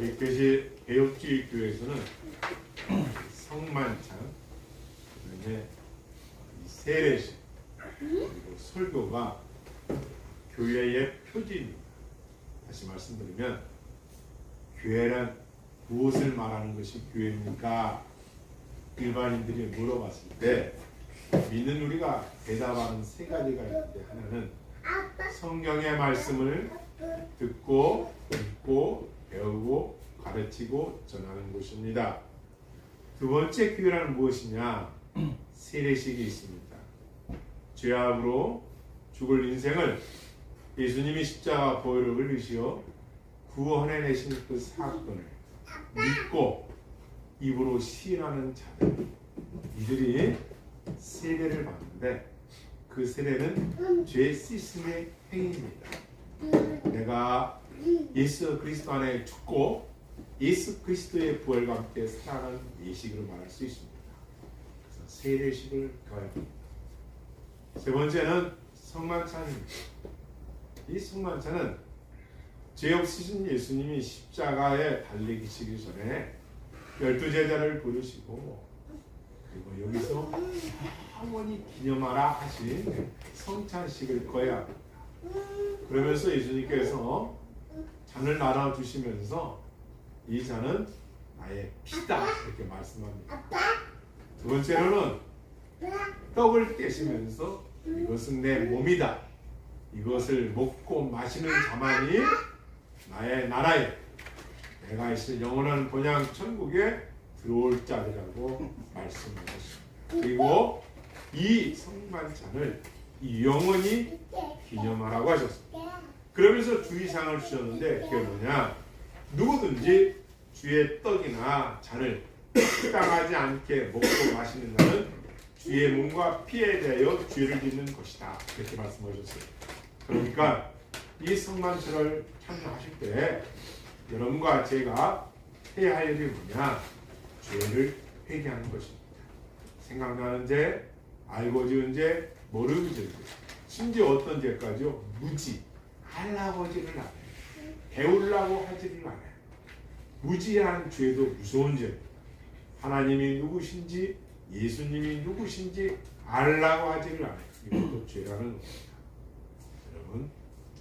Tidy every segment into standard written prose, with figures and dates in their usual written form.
이것이 개혁주의 교회에서는 성만찬, 그다음에 세례식, 그리고 설교가 교회의 표지입니다. 다시 말씀드리면 교회란 무엇을 말하는 것이 교회입니까? 일반인들이 물어봤을 때 믿는 우리가 대답하는 세 가지가 있는데, 하나는 성경의 말씀을 듣고 읽고 배우고 가르치고 전하는 것입니다. 두 번째 교회란 무엇이냐? 세례식이 있습니다. 죄악으로 죽을 인생을 예수님이 십자가 보혈을 흘리시어 구원해내신 그 사건을 믿고 입으로 시인하는 자들, 이들이 세례를 받는데, 그 세례는 죄 씻음의 행위입니다. 내가 예수 그리스도 안에 죽고 예수 그리스도의 부활과 함께 살아가는 예식으로 말할 수 있습니다. 그래서 세례식을 가야 합니다. 세 번째는 성만찬입니다. 이 성만찬은 죄 없으신 예수님이 십자가에 달리시기 전에 12제자를 부르시고, 그리고 여기서 영원히 기념하라 하신 성찬식을 거야 합니다. 그러면서 예수님께서 잔을 나눠주시면서 이 잔은 나의 피다 이렇게 말씀합니다. 두 번째로는 떡을 떼시면서 이것은 내 몸이다, 이것을 먹고 마시는 자만이 나의 나라에 내가 있을 영원한 본향 천국에 들어올 자들이라고 말씀하셨습니다. 그리고 이 성만찬을 영원히 기념하라고 하셨습니다. 그러면서 주의사항을 주셨는데, 그게 뭐냐? 누구든지 주의 떡이나 잔을 식당하지 않게 먹고 마시는 자는 주의 몸과 피에 대하여 죄를 짓는 것이다, 이렇게 말씀하셨어요. 그러니까 이 성만찬을 참여하실 때 여러분과 제가 해야 할 일이 뭐냐? 죄를 회개하는 것입니다. 생각나는 죄, 알고 지은 죄, 모르고 지은 죄, 심지어 어떤 죄까지요? 무지, 하려고 하지를 않아요. 배우려고 하지를 않아요. 무지한 죄도 무서운 죄. 하나님이 누구신지, 예수님이 누구신지 알라고 하지를 않아요. 이것도 죄라는 겁니다. 여러분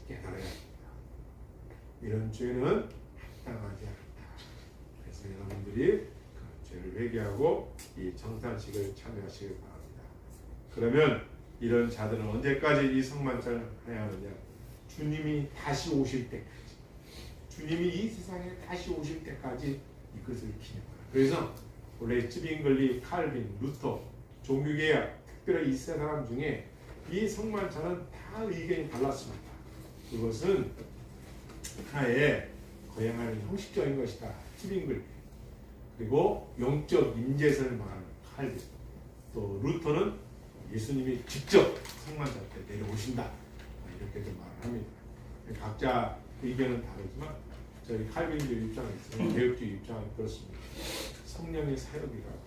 깨달아야 합니다. 이런 죄는 합당하지 않다. 그래서 여러분들이 그 죄를 회개하고 이 성찬식을 참여하시길 바랍니다. 그러면 이런 자들은 언제까지 이 성만찬을 해야 하느냐? 주님이 다시 오실 때까지, 주님이 이 세상에 다시 오실 때까지 이것을 기념하라. 그래서 원래 쯔빙글리, 칼빈, 루터, 종교개혁, 특별히 이 세 사람 중에 이 성만찬은 다 의견이 달랐습니다. 그것은 하나의 거행하는 형식적인 것이다, 쯔빙글리. 그리고 영적 임재선을 말하는 칼빈. 또 루터는 예수님이 직접 성만찬 때 내려오신다, 이렇게도 말을 합니다. 각자 의견은 다르지만 저희 칼빈주의 입장에서 개혁주의 입장은 그렇습니다. 성령의 사역이라고.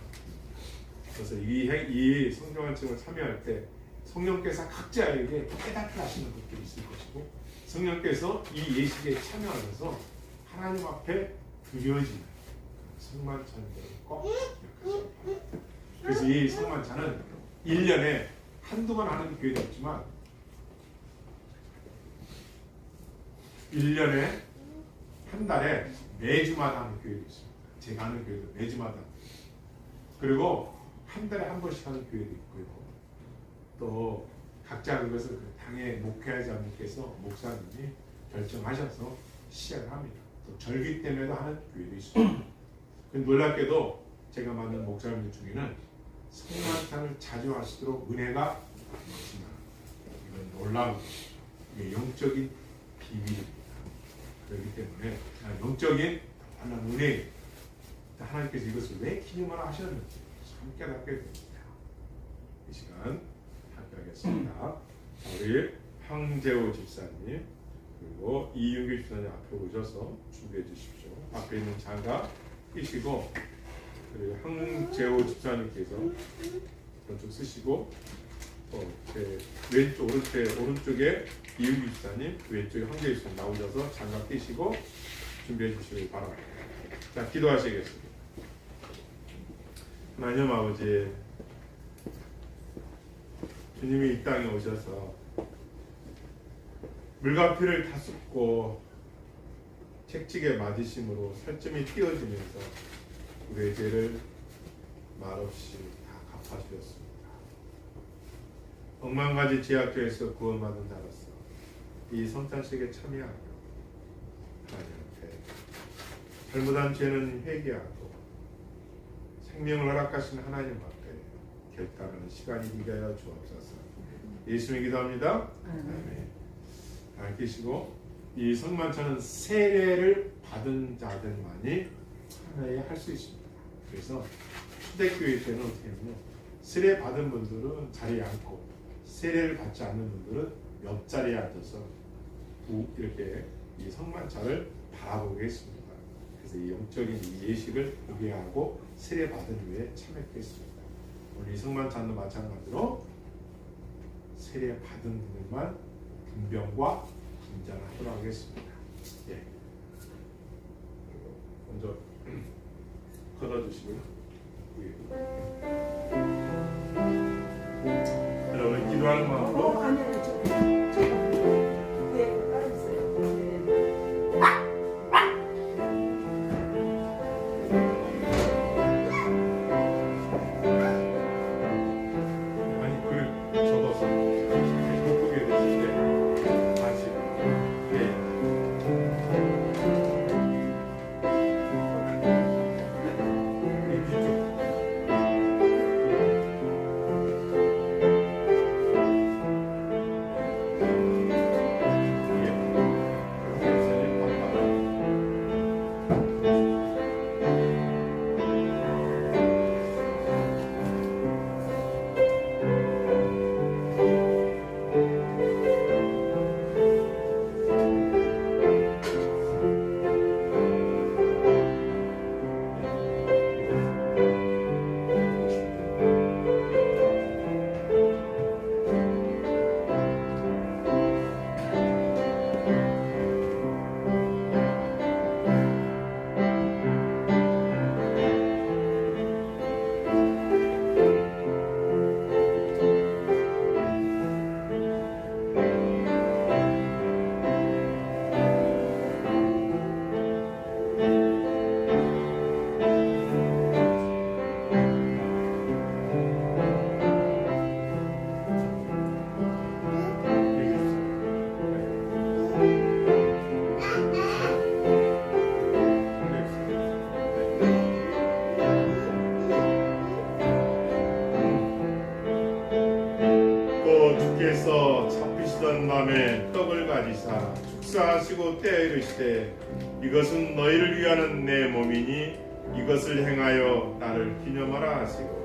그래서 이 성령한증을 참여할 때 성령께서 각자에게 깨닫게 하시는 것들이 있을 것이고, 성령께서 이 예식에 참여하면서 하나님 앞에 드려지는 성만찬을 꼭 기억하시기 바랍니다. 그래서 이 성만찬은 1년에 한두 번 하는 교회도 있지만 1년에 한 달에 매주마다 하는 교회도 있습니다. 제가 하는 교회도 매주마다. 그리고 한 달에 한 번씩 하는 교회도 있고요. 또 각자 그것을 그 당의 목회자님께서, 목사님이 결정하셔서 시작을 합니다. 또 절기 때문에도 하는 교회도 있습니다. 놀랍게도 제가 만난 목사님들 중에는 성만찬을 자주 하시도록 은혜가 넘치나, 이건 놀라운, 이게 영적인 비밀입니다. 그렇기 때문에 영적인 하나님 은혜, 하나님께서 이것을 왜 기념하라 하셨는지 참 깨닫게 됩니다. 이 시간 함께 하겠습니다. 우리 황재호 집사님 그리고 이윤규 집사님 앞으로 오셔서 준비해 주십시오. 앞에 있는 장갑 끼시고, 그리고 황재호 집사님께서 왼쪽 쓰시고, 제 왼쪽 오른쪽에 이윤규 집사님, 왼쪽에 황재호 집사님 나오셔서 장갑 끼시고, 준비해 주시기 바랍니다. 자, 기도하시겠습니다. 하나님 아버지, 주님이 이 땅에 오셔서 물과 피를 다 쏟고 채찍에 맞으심으로 살점이 띄어지면서 우리의 죄를 말없이 다 갚아주셨습니다. 억만가지 죄악죄에서 구원받은 자로서 이 성찬식에 참여하며 하나님 앞에 잘못한 죄는 회개하고 생명을 허락하신 하나님 앞에 결단하는 시간이 되게 하여 주옵소서. 예수님의 기도합니다. 아멘. 다 계시고, 이 성만찬은 세례를 받은 자들만이 참여할 수 있습니다. 그래서 초대교회 때는 어떻게 하냐면 세례 받은 분들은 자리에 앉고 세례를 받지 않는 분들은 옆자리에 앉아서 이렇게 이 성만찬을 바라보게 했습니다. 그래서 이 영적인 이 예식을 보게 하고 세례 받은 후에 참여했습니다. 오늘 이 성만찬도 마찬가지로 세례 받은 분들만 분병과 분장을 하도록 하겠습니다. 예. 먼저 걷어주시고요. 여러분 기도하는 마음으로 잡히시던 밤에 떡을 가지사 축사하시고 떼어 이르시되 이것은 너희를 위하는 내 몸이니 이것을 행하여 나를 기념하라 하시고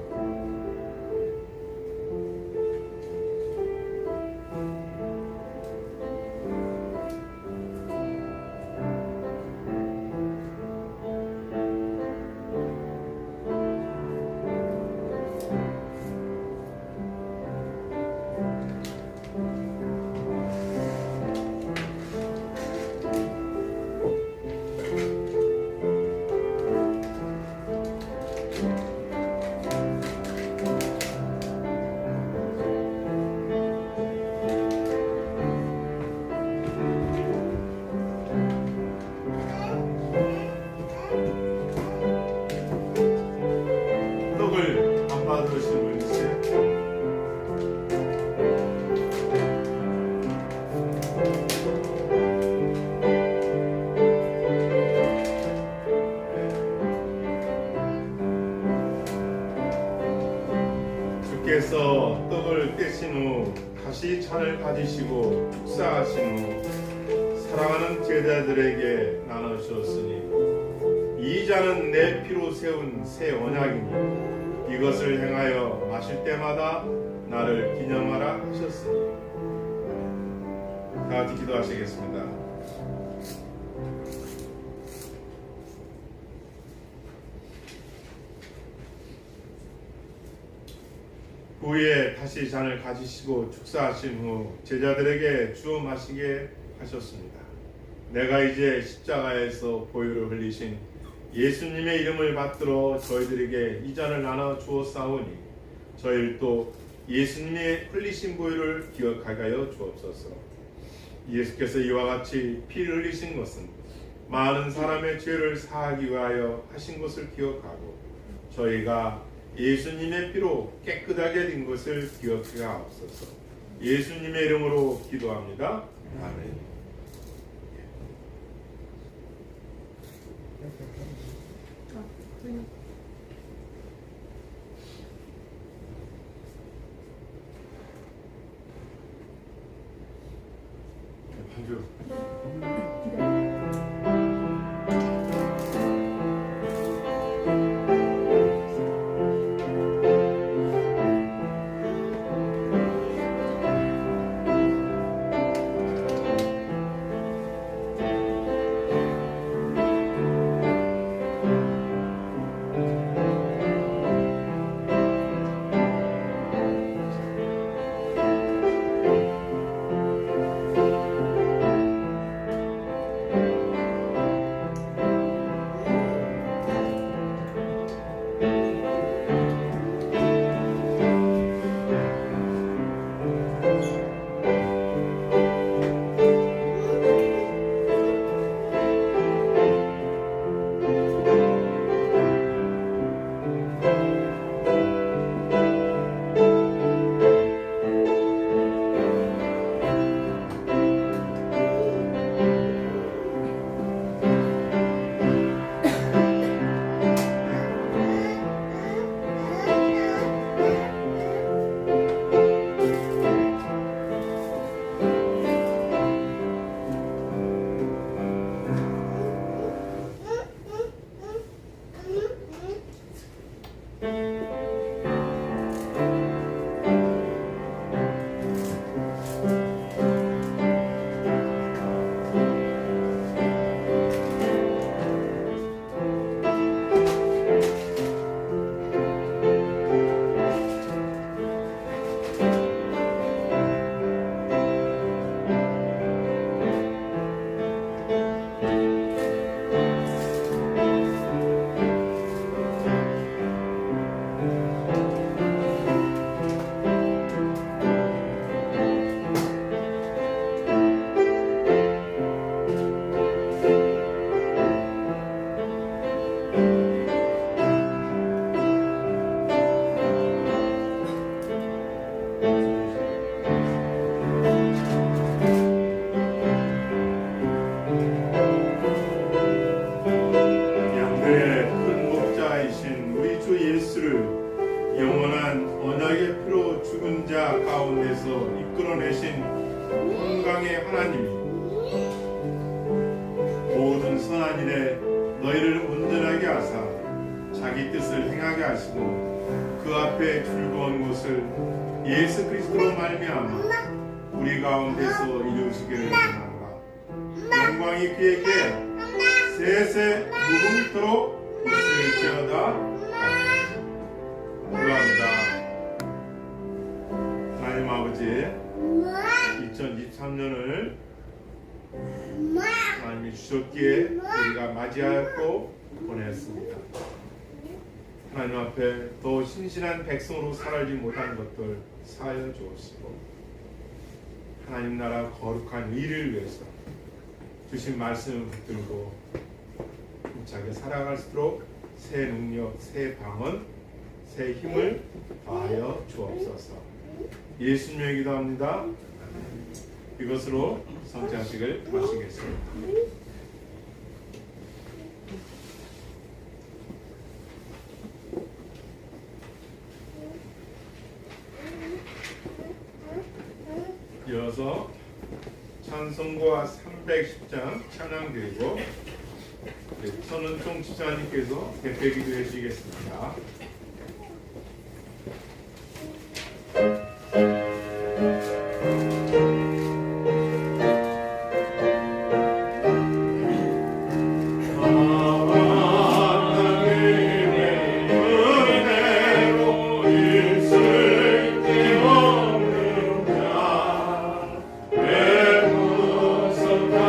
주께서 떡을 떼신 후 다시 잔을 가지시고 축사하신 후 사랑하는 제자들에게 나눠주었으니 이 잔은 내 피로 세운 새 언약이니 이것을 행하여 마실 때마다 나를 기념하라 하셨으니. 다 같이 기도하시겠습니다. 후에 다시 잔을 가지시고 축사하신 후 제자들에게 주어 마시게 하셨습니다. 내가 이제 십자가에서 보혈을 흘리신 예수님의 이름을 받들어 저희들에게 이 잔을 나눠 주었사오니 저희를 또 예수님의 흘리신 보혈을 기억하게 하여 주옵소서. 예수께서 이와 같이 피를 흘리신 것은 많은 사람의 죄를 사하기 위하여 하신 것을 기억하고 저희가 예수님의 피로 깨끗하게 된 것을 기억하게 하옵소서. 예수님의 이름으로 기도합니다. 아멘. 반주. 이끌어내신 평강의 하나님이 모든 선한 일에 너희를 온전하게 하사 자기 뜻을 행하게 하시고 그 앞에 즐거운 것을 예수 그리스도로 말미암아 우리 가운데서 이루시기를 원하노라. 영광이 그에게 세세 무궁토록 있을지어다. 기도합니다. 하나님 아버지, 2023년을 하나님이 주셨기에 우리가 맞이하였고 보냈습니다. 하나님 앞에 더 신실한 백성으로 살지 못한 것들 사하여 주옵시고 하나님 나라 거룩한 일을 위해서 주신 말씀을 붙들고 힘차게 살아갈수록 새 능력, 새 방언, 새 힘을 더하여 주옵소서. 예수님의 기도합니다. 이것으로 성찬식을 마치겠습니다. 이어서 찬송가 310장 찬양 드리고 선은총 지사님께서 대표 기도해 주시겠습니다. 내 무섭다여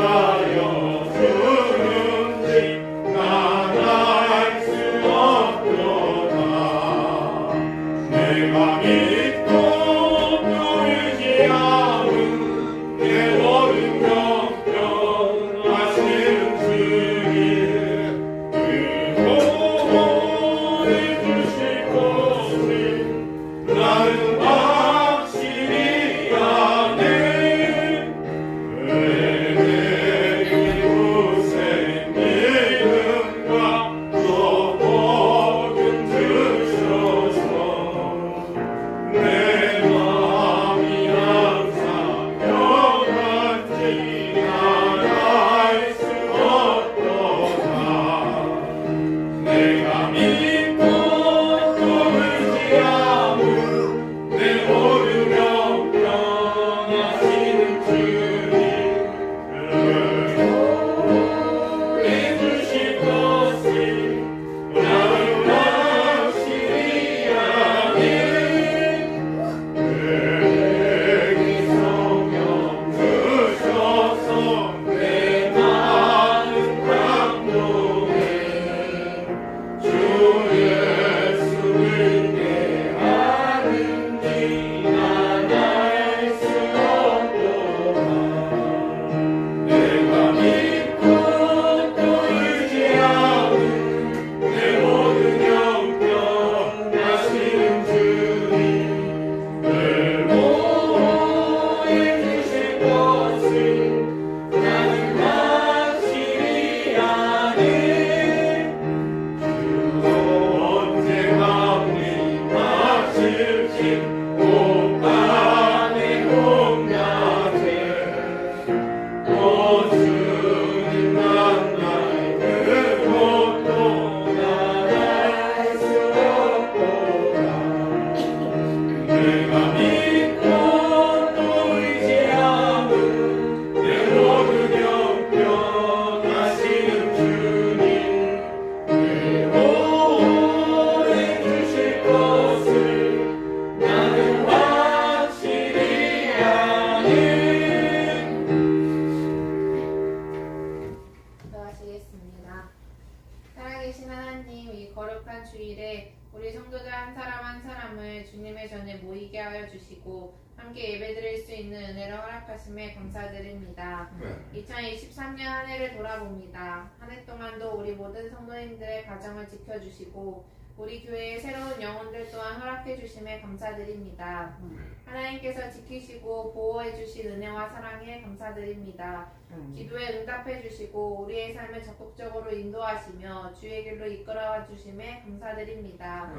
주일에 우리 성도들 한 사람 한 사람을 주님의 전에 모이게 하여 주시고 함께 예배드릴 수 있는 은혜를 허락하심에 감사드립니다. 네. 2023년 한 해를 돌아봅니다. 한 해 동안도 우리 모든 성도님들의 가정을 지켜주시고 우리 교회의 새로운 영혼들 또한 허락해 주심에 감사드립니다. 하나님께서 지키시고 보호해 주신 은혜와 사랑에 감사드립니다. 기도에 응답해 주시고 우리의 삶을 적극적으로 인도하시며 주의 길로 이끌어 주심에 감사드립니다.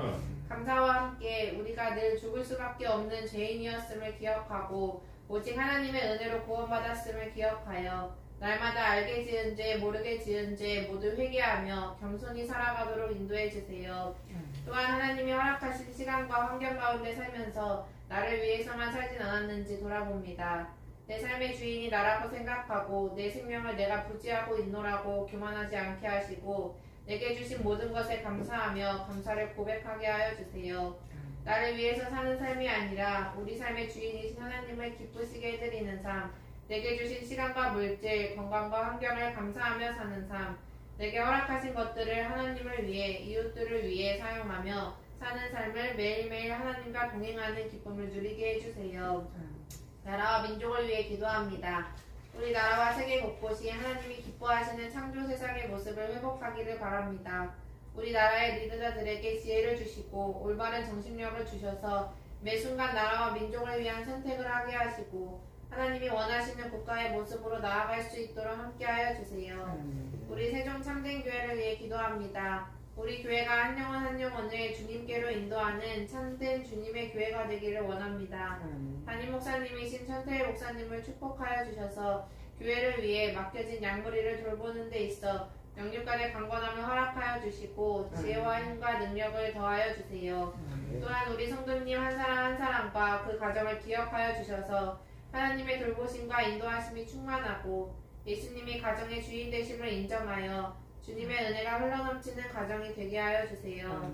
감사와 함께 우리가 늘 죽을 수밖에 없는 죄인이었음을 기억하고 오직 하나님의 은혜로 구원받았음을 기억하여 날마다 알게 지은 죄 모르게 지은 죄 모두 회개하며 겸손히 살아가도록 인도해 주세요. 또한 하나님이 허락하신 시간과 환경 가운데 살면서 나를 위해서만 살진 않았는지 돌아봅니다. 내 삶의 주인이 나라고 생각하고 내 생명을 내가 부지하고 있노라고 교만하지 않게 하시고 내게 주신 모든 것에 감사하며 감사를 고백하게 하여 주세요. 나를 위해서 사는 삶이 아니라 우리 삶의 주인이신 하나님을 기쁘시게 해드리는 삶, 내게 주신 시간과 물질, 건강과 환경을 감사하며 사는 삶, 내게 허락하신 것들을 하나님을 위해, 이웃들을 위해 사용하며 사는 삶을 매일매일 하나님과 동행하는 기쁨을 누리게 해주세요. 나라와 민족을 위해 기도합니다. 우리 나라와 세계 곳곳이 하나님이 기뻐하시는 창조 세상의 모습을 회복하기를 바랍니다. 우리 나라의 리더자들에게 지혜를 주시고 올바른 정신력을 주셔서 매 순간 나라와 민족을 위한 선택을 하게 하시고 하나님이 원하시는 국가의 모습으로 나아갈 수 있도록 함께하여 주세요. 우리 세종참된교회를 위해 기도합니다. 우리 교회가 한 영혼 한 영혼을 주님께로 인도하는 참된 주님의 교회가 되기를 원합니다. 담임 목사님이신 천태일 목사님을 축복하여 주셔서 교회를 위해 맡겨진 양무리를 돌보는 데 있어 영육간의 강건함을 허락하여 주시고 지혜와 힘과 능력을 더하여 주세요. 또한 우리 성도님 한 사람 한 사람과 그 가정을 기억하여 주셔서 하나님의 돌보심과 인도하심이 충만하고 예수님이 가정의 주인 되심을 인정하여 주님의 은혜가 흘러넘치는 가정이 되게 하여 주세요.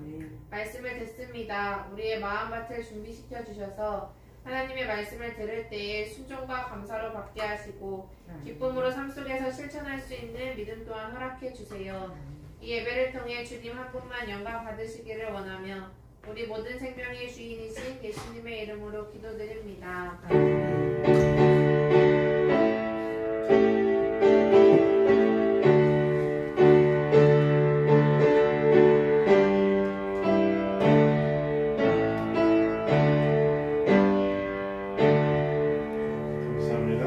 말씀을 듣습니다. 우리의 마음밭을 준비시켜 주셔서 하나님의 말씀을 들을 때에 순종과 감사로 받게 하시고 기쁨으로 삶 속에서 실천할 수 있는 믿음 또한 허락해 주세요. 이 예배를 통해 주님 한 분만 영광 받으시기를 원하며 우리 모든 생명의 주인이신 예수님의 이름으로 기도드립니다. 감사합니다.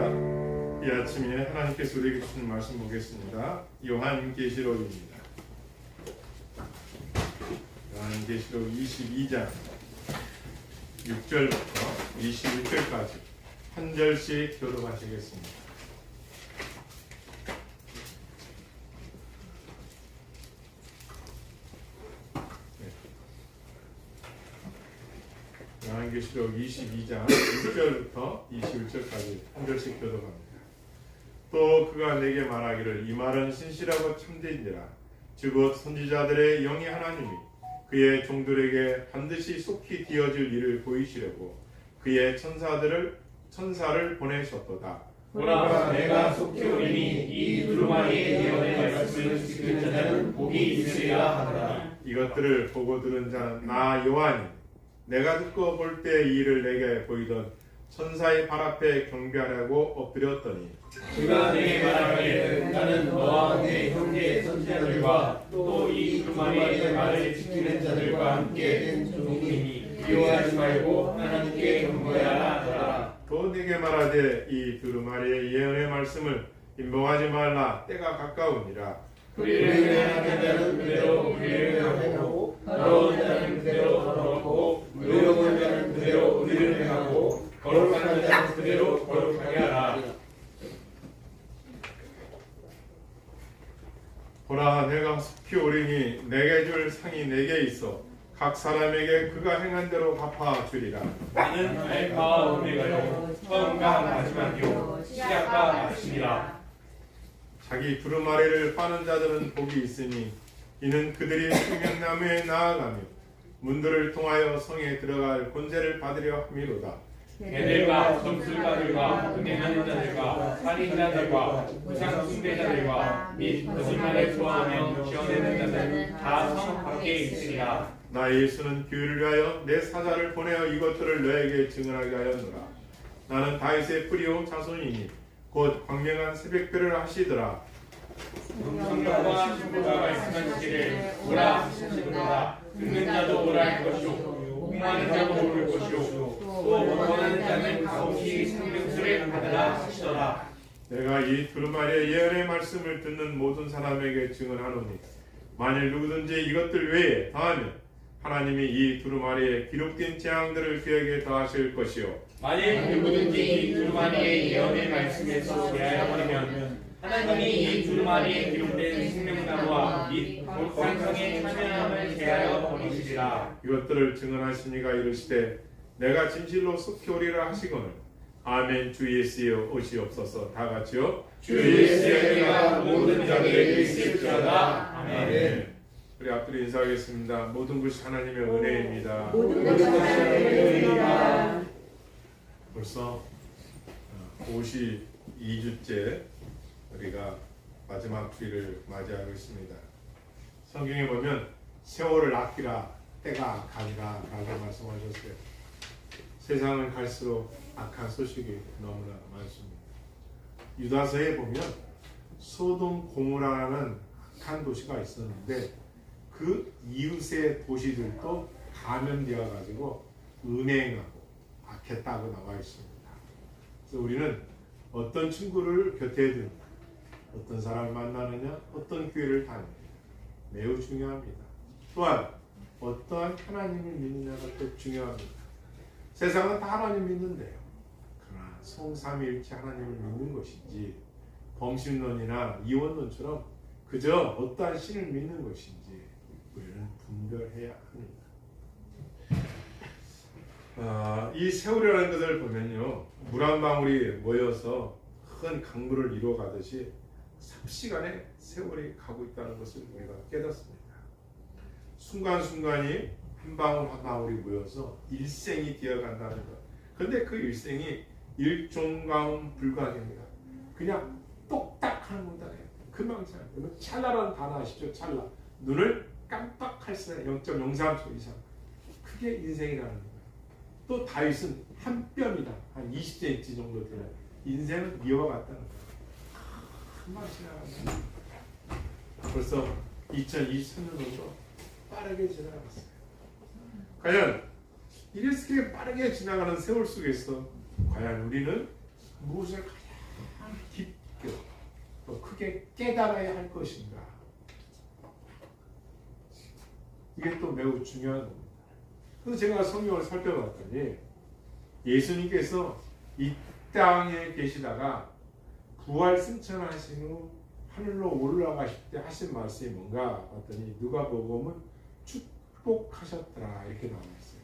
이 아침에 하나님께서 우리에게 주신 말씀 보겠습니다. 요한계시록입니다. 요한계시록 22장 6절부터 21절까지 한 절씩 교독하시겠습니다. 요한계시록 22장 6절부터 21절까지 한 절씩 교독합니다. 또 그가 내게 말하기를 이 말은 신실하고 참되니라. 즉 선지자들의 영이 하나님이 그의 종들에게 반드시 속히 되어질 일을 보이시려고 그의 천사를 보내셨도다. 보라, 내가 속히 오리니 이 두루마리의 예언의 말씀을 지키는 자는 복이 있으리라 하더라. 이것들을 보고 들은 자는 나 요한이 내가 듣고 볼 때 이 일을 내게 보이던 천사의 발 앞에 경배하려고 엎드렸더니 그가 내게 말하기를 나는 너와 내 형제 선지자들과 또 이 두루마리의 말을 지키는 자들과 함께 된 종이니 미워하지 말고 하나님께 경배하라 하더라. 또 내게 말하되 이 두루마리의 예언의 말씀을 임봉하지 말라. 때가 가까우니라. 우리를 행하는 자는 그대로 우리를 행하고 더러운 자는 그대로 더럽고 의로운 자는 그대로 우리를 행하고 거룩한 자는 그대로 거룩하게 하라. 보라, 내가 속히 오리니 내게 줄 상이 내게 있어 각 사람에게 그가 행한 대로 갚아 주리라. 나는 알파와 오메가요 처음과 마지막이요 시작과 마침이라. 자기 두루마리를 파는 자들은 복이 있으니 이는 그들이 생명나무에 나아가며 문들을 통하여 성에 들어갈 권세를 받으려 함이로다. 개들과 점술가들과 음행하는 자들과 살인자들과 우상 숭배자들과 및 거짓말을 좋아하며 지어내는 자들은 다 성 밖에 있으리라. 나 예수는 교회를 위하여 내 사자를 보내어 이것들을 너에게 증언하게 하였노라. 나는 다윗의 뿌리요 자손이니 곧 광명한 새벽별을 하시더라. 성령과 신부가 말씀하시기를 오라 하시도다. 듣는 자도 오라 할 것이요 공부하는 자도 오를 것이요 또 원하는 자는 가없이 생명수를 받으라 하시더라. 내가 이 두루마리의 예언의 말씀을 듣는 모든 사람에게 증언하노니 만일 누구든지 이것들 외에 더하면 하나님이 이 두루마리에 기록된 재앙들을 그에게 더하실 것이요 만일 누구든지 이 두루마리의 예언의 말씀에서 제하여버리면 하나님이 이 두루마리에 기록된 생명나무와 및 산성의 참여함을 제하여 버리시리라. 이것들을 증언하시니가 이르시되 내가 진실로 속히 오리라 하시거늘 아멘. 주 예수여 오시옵소서. 다 같이요. 주 예수의 은혜가 모든 자들에게 있을지어다. 아멘. 우리 앞뒤로 인사하겠습니다. 모든 것이 하나님의 은혜입니다. 모든 것이 하나님의 은혜입니다. 벌써 52주째 우리가 마지막 주일을 맞이하고 있습니다. 성경에 보면 세월을 아끼라 때가 가니라 라고 말씀하셨어요. 세상은 갈수록 악한 소식이 너무나 많습니다. 유다서에 보면 소돔 고모라라는 악한 도시가 있었는데 그 이웃의 도시들도 감염되어 가지고 은행하고 악했다고 나와 있습니다. 그래서 우리는 어떤 친구를 곁에 두느냐, 어떤 사람을 만나느냐, 어떤 교회를 다니느냐 매우 중요합니다. 또한 어떠한 하나님을 믿느냐가 또 중요합니다. 세상은 다 하나님 믿는데요. 그러나 성삼위일체 하나님을 믿는 것인지 범신론이나 이원론처럼 그저 어떠한 신을 믿는 것인지 우리는 분별해야 합니다. 이 세월이라는 것을 보면요, 물 한 방울이 모여서 큰 강물을 이루어 가듯이 삽시간에 세월이 가고 있다는 것을 우리가 깨닫습니다. 순간순간이 한 방울 한 방울이 모여서 일생이 되어간다는 것. 그런데 그 일생이 일종가음 불가입니다. 그냥 똑딱하는 것도 아니에요. 금방 잘. 찰나라는 단어 아시죠? 찰나. 눈을 깜빡할 새 0.03초 이상. 그게 인생이라는 거예요. 또 다윗은 한 뼘이다. 한 20cm 정도 되는 인생은 이와 같다는 거예요. 한방 지나간다. 벌써 2023년도로 빠르게 지나갔어요. 과연 이렇게 빠르게 지나가는 세월 속에서 과연 우리는 무엇을 가장 깊게 또 크게 깨달아야 할 것인가? 이게 또 매우 중요한 겁니다. 그래서 제가 성경을 살펴봤더니 예수님께서 이 땅에 계시다가 부활 승천하신 후 하늘로 올라가실 때 하신 말씀이 뭔가 봤더니 누가복음은 축복하셨더라 이렇게 나와 있어요.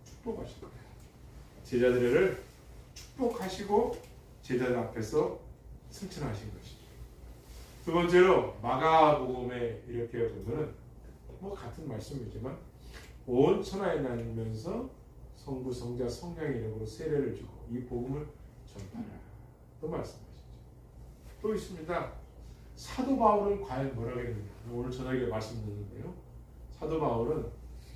축복하셨더라. 제자들을 축복하시고 제자들 앞에서 승천하신 것이죠. 두 번째로 마가복음에 이렇게 보면은 뭐 같은 말씀이지만 온 천하에 다니면서 성부 성자 성령의 이름으로 세례를 주고 이 복음을 전파하라 또 말씀하시죠. 또 있습니다. 사도 바울은 과연 뭐라고 했느냐. 오늘 저녁에 말씀드렸는데요. 사도 바울은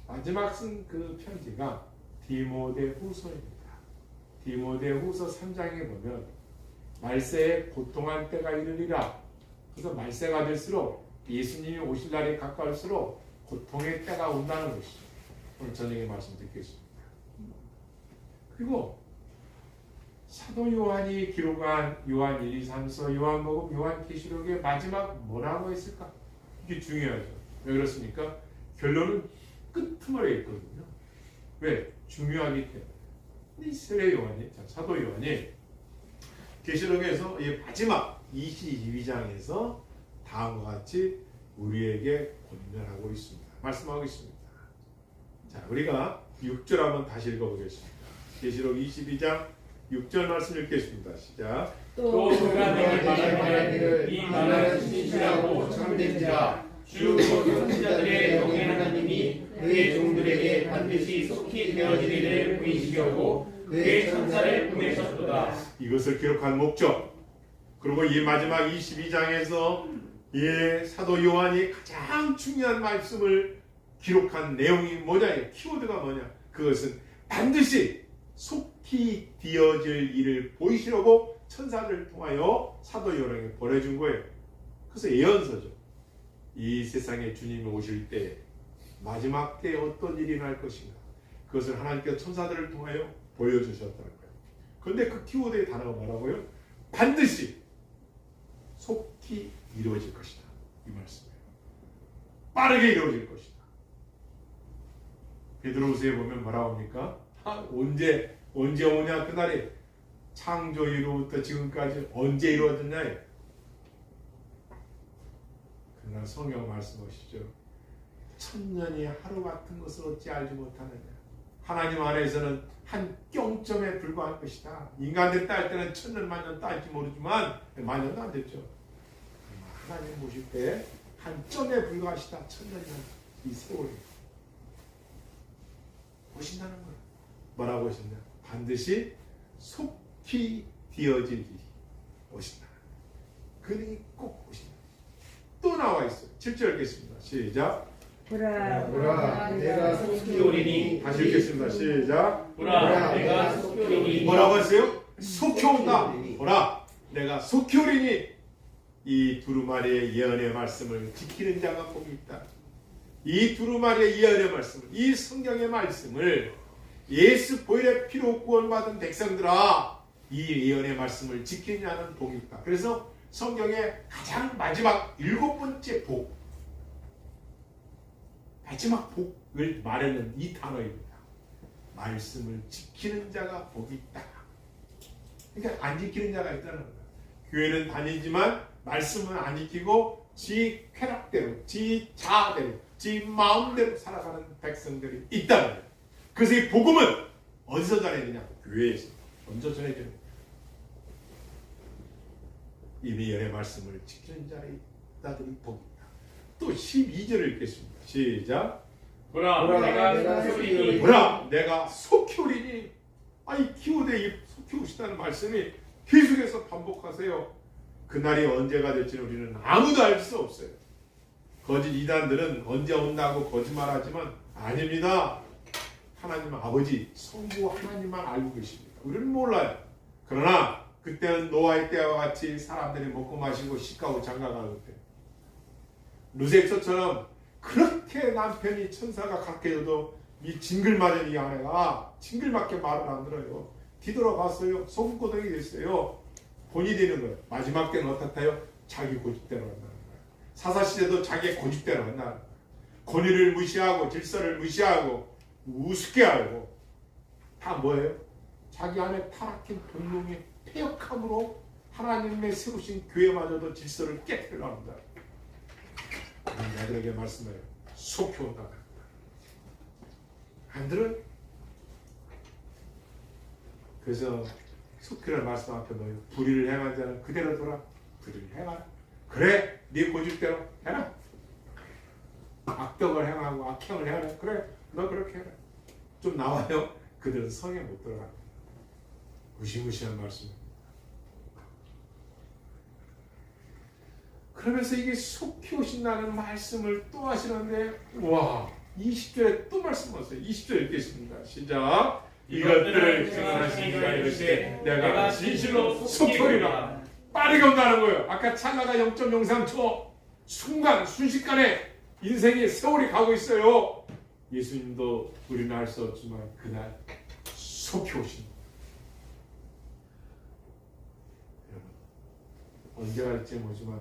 마지막 쓴 그 편지가 디모데후서입니다. 디모데후서 3장에 보면 말세에 고통한 때가 이르리라. 그래서 말세가 될수록 예수님이 오실 날이 가까울수록 고통의 때가 온다는 것이죠. 오늘 저녁에 말씀 듣겠습니다. 그리고 사도 요한이 기록한 요한 1, 2, 3서, 요한복음, 요한계시록의 마지막 뭐라고 했을까? 이게 중요하죠. 왜 그렇습니까? 결론은 끄트머리에 있거든요. 왜? 중요하기 때문에. 이 세례 요한이, 사도 요한이 계시록에서 이 마지막 22장에서 다음과 같이 우리에게 권면하고 있습니다. 말씀하고 있습니다. 자, 우리가 6절 한번 다시 읽어보겠습니다. 계시록 22장 6절 말씀 읽겠습니다. 시작. 또 그가 내게 말하기를 이 말은 신실하고 참된지라 주 곧 선지자들의 영의 하나님이 그의 종들에게 반드시 속히 되어지리를 보이시려고 그의 천사를 보내셨도다. 이것을 기록한 목적, 그리고 이 마지막 22장에서 이 사도 요한이 가장 중요한 말씀을 기록한 내용이 뭐냐? 키워드가 뭐냐? 그것은 반드시 속히 되어질 일을 보이시려고 천사들을 통하여 사도 요한에게 보내준 거예요. 그래서 예언서죠. 이 세상에 주님이 오실 때 마지막 때에 어떤 일이 날 것인가, 그것을 하나님께서 천사들을 통하여 보여주셨다는 거예요. 그런데 그 키워드의 단어가 뭐라고요? 반드시 속히 이루어질 것이다, 이 말씀이에요. 빠르게 이루어질 것이다. 베드로후서에 보면 뭐라고 합니까? 언제 오냐 그날이, 창조 이후부터 지금까지 언제 이루어졌냐? 그러나 성경 말씀하시죠. 천년이 하루 같은 것을 어찌 알지 못하느냐. 하나님 안에서는 한 뼘점에 불과한 것이다. 인간들 딸 때는 천년 만년 딸지 모르지만 만년도 안 됐죠. 하나님 보실 때 한 점에 불과하시다. 천년이면 이 세월이 보신다는 거예요. 뭐라고 하셨냐? 반드시 속히 되어질 일이 오신다. 그분이 꼭 오신다. 또 나와 있어요. 7절 읽겠습니다. 시작. 보라 내가 속히 오리니. 다시 읽겠습니다. 시작. 보라 내가 속히 오리니. 뭐라고 했어요? 속히 온다. 보라 내가 속히 오리니. 이 두루마리의 예언의 말씀을 지키는 자가 복이 있다. 이 두루마리의 예언의 말씀을, 이 성경의 말씀을 예수 보혈의 피로 구원받은 백성들아, 이 예언의 말씀을 지키는 자는 복이 있다. 그래서 성경의 가장 마지막 7번째 복, 마지막 복을 말하는 이 단어입니다. 말씀을 지키는 자가 복이 있다. 그러니까 안 지키는 자가 있다는 거예요. 교회는 다니지만 말씀은 안 지키고 지 쾌락대로, 지 자아대로, 지 마음대로 살아가는 백성들이 있다는 거예요. 그래서 이 복음은 어디서 전해지냐? 교회에서 먼저 전해지는 거예요. 이미 예언의 말씀을 지키는 자들이 복이 있다. 또 12절을 읽겠습니다. 시작. 보라 내가 속히 오리니. 보라 내가 속히 오리니. 이 키워드에 이 속히 오시다는 말씀이 계속해서 반복하세요. 그날이 언제가 될지는 우리는 아무도 알 수 없어요. 거짓 이단들은 언제 온다고 거짓말하지만 아닙니다. 하나님 아버지 성부 하나님만 알고 계십니다. 우리는 몰라요. 그러나 그때는 노아의 때와 같이 사람들이 먹고 마시고 시가고 장가가는 때, 루섹서처럼 그렇게 남편이 천사가 각해져도 이 징글맞은 이 아내가 징글맞게 말을 안 들어요. 뒤돌아봤어요. 소금고등이 됐어요. 본이 되는 거예요. 마지막 때는 어떻다요? 자기 고집대로 한다는 거예요. 사사시대도 자기의 고집대로 한다는 거예요. 권위를 무시하고 질서를 무시하고 우습게 알고 다 뭐예요? 자기 안에 타락한 본능의 폐역함으로 하나님의 세우신 교회마저도 질서를 깨뜨려 합니다. 나들에게 말씀해요. 속히 온다. 안 들어요? 그래서 속히라는 말씀 앞에 뭐예요? 불의를 행한 자는 그대로 돌아 불의를 행하라. 그래, 네 고집대로 해라. 악덕을 행하고 악행을 해라. 그래, 너 그렇게 해라. 좀 나와요. 그들은 성에 못 들어가. 무시무시한 말씀. 그러면서 이게 속히 오신다는 말씀을 또 하시는데, 와, 20절에 또 말씀하세요. 20절 읽겠습니다. 시작. 이것들을 증언하신 이가 이르시되 내가 진실로 속히 오리라. 빠르게 온다는 거예요. 아까 찰나가 0.03초 순간 순식간에 인생의 세월이 가고 있어요. 예수님도 우리는 알 수 없지만 그날 속히 오십니다. 여러분 언제 갈지 모르지만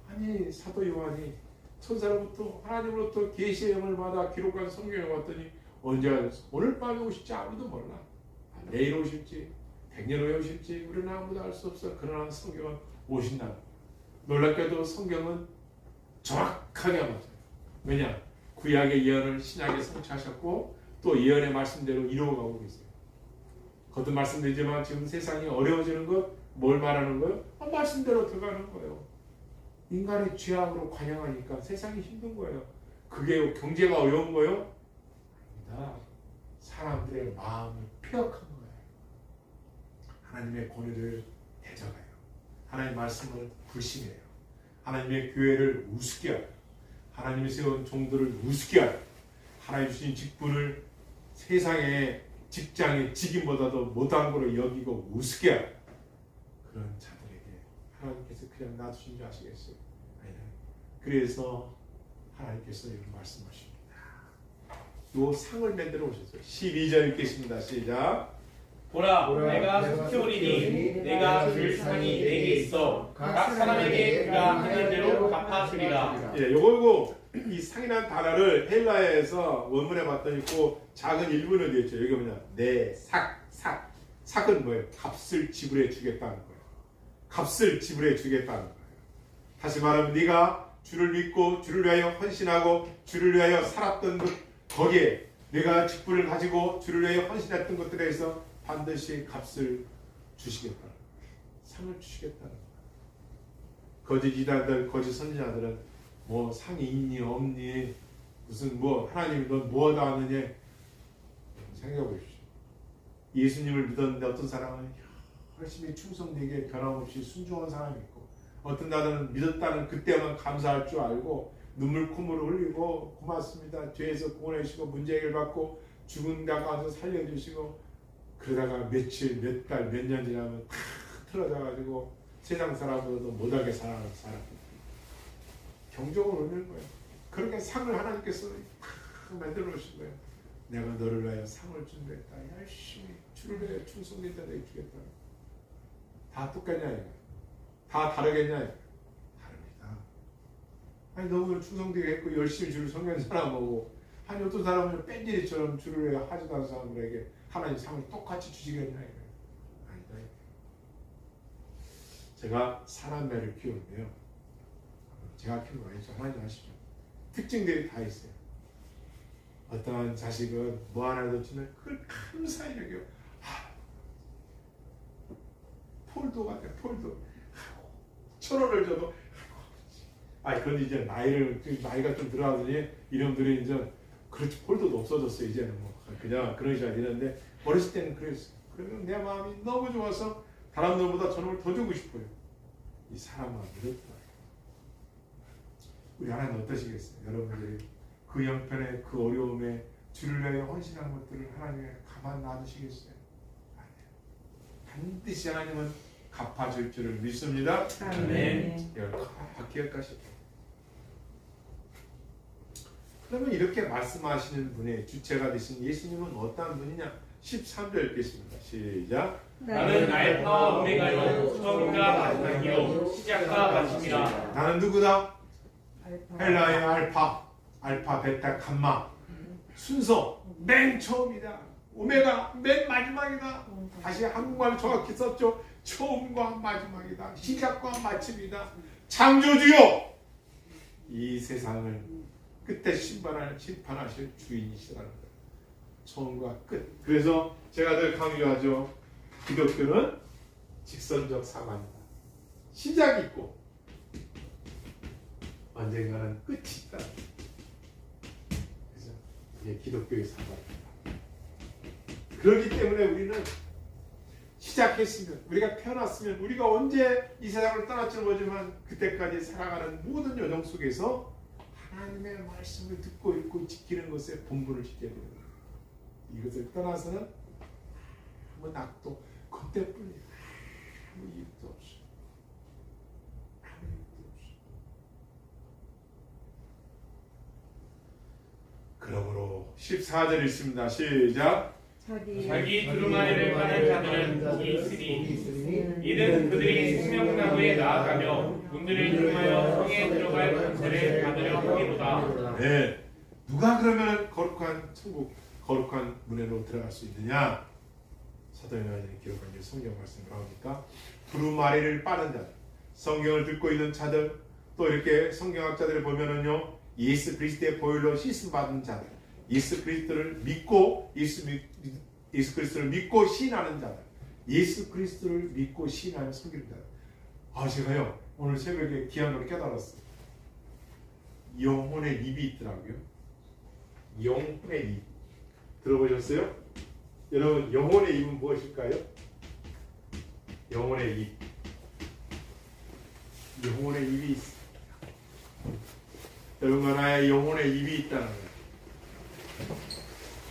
아니 사도 요한이 천사로부터 하나님으로부터 계시의 영을 받아 기록한 성경에 왔더니 언제 갈지 오늘 밤에 오실지 아무도 몰라. 내일 오실지 100년 후에 오실지 우리는 아무도 알 수 없어. 그러나 성경은 오신다. 놀랍게도 성경은 정확하게 맞아요. 왜냐? 구약의 예언을 신약에 성취하셨고 또 예언의 말씀대로 이루어가고 계세요. 거듭 말씀드리지만 지금 세상이 어려워지는 것 뭘 말하는 거예요? 말씀대로 들어가는 거예요. 인간의 죄악으로 관영하니까 세상이 힘든 거예요. 그게 경제가 어려운 거예요? 아니다. 사람들의 마음이 폐역한 거예요. 하나님의 권위를 대적해요. 하나님의 말씀을 불신해요. 하나님의 교회를 우습게 하요. 하나님이 세운 종들을 우습게 하요. 하나님 주신 직분을 세상의 직장의 직임보다도 못한 거로 여기고 우습게 하는 그런 자들에게 하나님께서 그냥 놔두신 줄 아시겠어요? 아니요. 그래서 하나님께서 이런 말씀하십니다. 요 상을 만들어 오셨어요. 12절 읽겠습니다. 시작. 보라, 보라, 내가 내가 속히오리니 속히오리니 내가 줄 상이 내게 있어 각 사람에게 그가 하는 대로 갚아주리라. 예, 요거 이 상이라는 단어를 헬라어에서 원문에 봤더니 그 작은 일본어 되어 있죠. 여기 뭐냐? 삭은 뭐예요? 값을 지불해 주겠다는 거예요. 값을 지불해 주겠다는 거예요. 다시 말하면 네가 주를 믿고 주를 위하여 헌신하고 주를 위하여 살았던 것 거기에 내가 직분을 가지고 주를 위하여 헌신했던 것들에 대해서 반드시 값을 주시겠다는 거예요. 상을 주시겠다는 거예요. 거짓 이단들, 거짓 선지자들은 뭐 상이 있니 없니 무슨 뭐 하나님이 넌 뭐하다 하느냐 생각해 보십시오. 예수님을 믿었는데 어떤 사람은 열심히 충성되게 변함없이 순종한 사람이 있고 어떤 나는 믿었다는 그때만 감사할 줄 알고 눈물 콧물을 흘리고 고맙습니다. 죄에서 구원해주시고 문제 해결받고 죽은 데 가서 살려주시고 그러다가 며칠 몇 달 몇 년 지나면 다 틀어져가지고 세상 사람보다도 못하게 살아가는 사람 경종을 울리는 거예요. 그렇게 상을 하나님께서 만들어 놓으신 거예요. 내가 너를 위하여 상을 준비했다. 열심히 주를 위하여 충성된 자들에게 주겠다. 다 똑같냐 이거? 다 다르겠냐 이거? 다릅니다. 아니 너무 충성되게 했고 열심히 주를 섬기는 사람하고 아니 어떤 사람은 뺀질이처럼 주를 위하여 하지도 않은 사람들에게 하나님 상을 똑같이 주시겠냐 이거? 아니다. 제가 사람매를 키우는데요. 제가 키우는 거 아니죠. 하나님 아시죠? 특징들이 다 있어요. 어떠한 자식은 뭐 하나 놓치면 그걸 감사히 여겨. 폴도 같아. 폴도. 1,000원을 줘도 그런데 이제 나이가 좀 들어가더니 이놈들이 이제 그렇지 폴도도 없어졌어요. 이제는 뭐 그냥 그런 시간이 있는데 어렸을 때는 그랬어요. 그러면 내 마음이 너무 좋아서 다른 놈보다 저놈을 더 주고 싶어요. 이 사람은 이렇다. 우리 하나님 어떠시겠어요? 여러분들이 그 형편에 그 어려움에 주를 위하여 헌신한 것들을 하나님에 가만 놔두시겠어요? 아니에요. 반드시 하나님은 갚아줄 줄을 믿습니다. 아멘. 기억하시죠. 그러면 이렇게 말씀하시는 분의 주체가 되신 예수님은 어떠한 분이냐? 13절 읽겠습니다. 시작. 나는 알파와 오메가요 처음과 마지막이요 시작과 마침이라. 나는 누구다? 헬라의 알파, 베타, 감마. 순서 맨 처음이다. 오메가 맨 마지막이다. 다시 한국말로 정확히 썼죠. 처음과 마지막이다. 시작과 마침이다. 창조주요. 이 세상을 끝에 심판하실 주인이시라는 거예요. 처음과 끝. 그래서 제가 늘 강조하죠. 기독교는 직선적 사관이다. 시작이 있고 언젠가는 끝이 있다. 그래서 이게 기독교의 사관입니다. 그렇기 때문에 우리는 시작했으면 우리가 태어났으면 우리가 언제 이 세상을 떠날지 모르지만 그때까지 살아가는 모든 여정 속에서 하나님의 말씀을 듣고 읽고 지키는 것에 본분을 지켜야 됩니다. 이것을 떠나서는 아무 낙도 그때뿐이야. 아무 이유도 없어. 아무 이유도 없어. 그러므로 14절 있습니다. 시작. 자기 두루마리를 까는 자들은 복이 있으니 이는 그들이 생명나무에 나아가며 문들을 통하여 성에 들어갈 권세를 받으려 하기로다. 네. 누가 그러면 거룩한 천국, 거룩한 문으로 들어갈 수 있느냐? 사도 요한이 기록한 성경 말씀을 나오니까 두루마리를 빠는 자들, 성경을 듣고 있는 자들, 또 이렇게 성경학자들을 보면은요, 예수 그리스도의 보혈로 씻음 받은 자들, 예수 그리스도를 믿고 예수 그리스도를 믿고 시인하는 자들, 예수 그리스도를 믿고 시인하는 성결자들. 제가요 오늘 새벽에 귀한 걸 깨달았어요. 영혼의 입이 있더라고요. 영혼의 입 들어보셨어요? 여러분 영혼의 입은 무엇일까요? 영혼의 입. 영혼의 입이 있어. 여러분과 나의 영혼의 입이 있다는 거예요.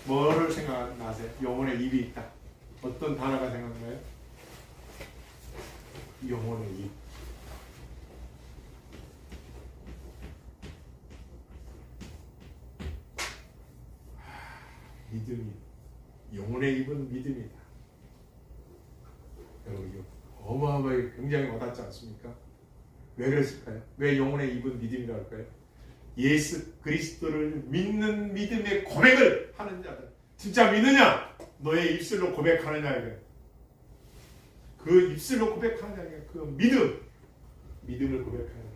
뭐를 생각나세요? 영혼의 입이 있다. 어떤 단어가 생각나요? 영혼의 입. 믿음이. 영혼의 입은 믿음이다. 여러분 이거 어마어마하게 굉장히 와닿지 않습니까? 왜 그랬을까요? 왜 영혼의 입은 믿음이라고 할까요? 예수 그리스도를 믿는 믿음의 고백을 하는 자들. 진짜 믿느냐? 너의 입술로 고백하느냐 이거예요. 그 입술로 고백하느냐 이거예요. 그 믿음을 고백하느냐.